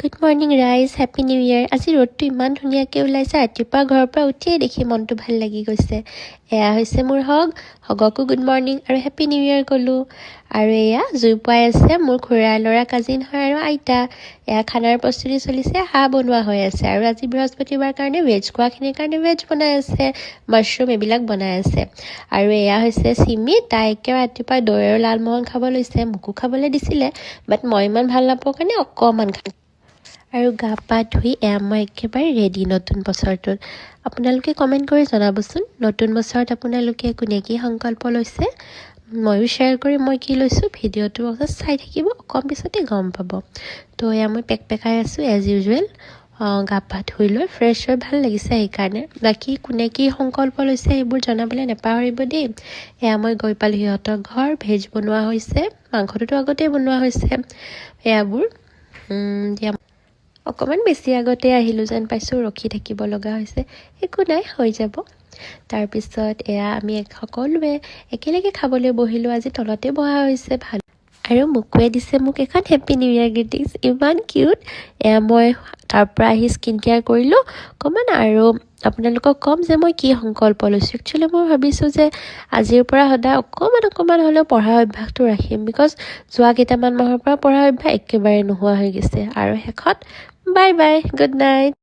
Good morning ৰাইজ, happy new year. আজি ৰ'দটো ইমান ধুনীয়াকৈ ওলাইছে, ৰাতিপুৱা ঘৰৰ পৰা উঠিয়েই দেখি মনটো ভাল লাগি গৈছে। এয়া হৈছে মোৰ হগকো গুড মৰ্ণিং আৰু হেপী নিউ ইয়েৰ ক'লোঁ। আৰু এয়া জুই পুৱাই আছে মোৰ খুৰাৰ ল'ৰা কাজিন হয় আৰু আইতা। এয়া খানাৰ প্ৰস্তুতি চলিছে, হাঁহ বনোৱা হৈ আছে আৰু আজি বৃহস্পতিবাৰ কাৰণে ভেজ খোৱাখিনিৰ কাৰণে ভেজ বনাই আছে, মাছৰুম এইবিলাক বনাই আছে। আৰু এয়া হৈছে চিমি, তাই একেবাৰে ৰাতিপুৱা দৈ আৰু লালমোহন খাব লৈছে, মোকো খাবলৈ দিছিলে, বাট মই ইমান ভাল নাপাওঁ কাৰণে অকণমান খাওঁ। আৰু গা পা ধুই এয়া মই একেবাৰে ৰেডি নতুন বছৰটোত। আপোনালোকে কমেণ্ট কৰি জনাবচোন নতুন বছৰত আপোনালোকে কোনে কি সংকল্প লৈছে। ময়ো শ্বেয়াৰ কৰি মই কি লৈছোঁ, ভিডিঅ'টো চাই থাকিব, অকণ পিছতে গম পাব। তো এয়া মই পেকাই আছোঁ এজ ইউজুৱেল। গা পা ধুই লৈ ফ্ৰেছ হৈ ভাল লাগিছে সেইকাৰণে। বাকী কোনে কি সংকল্প লৈছে সেইবোৰ জনাবলৈ নাপাহৰিব দেই। এয়া মই গৈ পালোঁ সিহঁতৰ ঘৰ, ভেজ বনোৱা হৈছে, মাংসটোতো আগতেই বনোৱা হৈছে। এয়াবোৰ অকণমান বেছি আগতে আহিলোঁ যেন পাইছোঁ, ৰখি থাকিব লগা হৈছে, একো নাই, হৈ যাব। তাৰপিছত এয়া আমি সকলোৱে একেলগে খাবলৈ বহিলোঁ। আজি তলতে বহা হৈছে, ভাল। আৰু মোকোৱে দিছে মোক এখন হেপী নিউ ইয়েৰ গ্ৰিটিংছ, ইমান কিউট। এয়া মই তাৰ পৰা আহি স্কিন কেয়াৰ কৰিলোঁ অকণমান, আৰু আপোনালোকক ক'ম যে মই কি সংকল্প লৈছোঁ। একচুৱেলি মই ভাবিছোঁ যে আজিৰ পৰা সদায় অকণমান হ'লেও পঢ়া অভ্যাসটো ৰাখিম, বিকজ যোৱা কেইটামান মাহৰ পৰা পঢ়া অভ্যাস একেবাৰে নোহোৱা হৈ গৈছে। আৰু শেষত বাই বাই, গুড নাইট।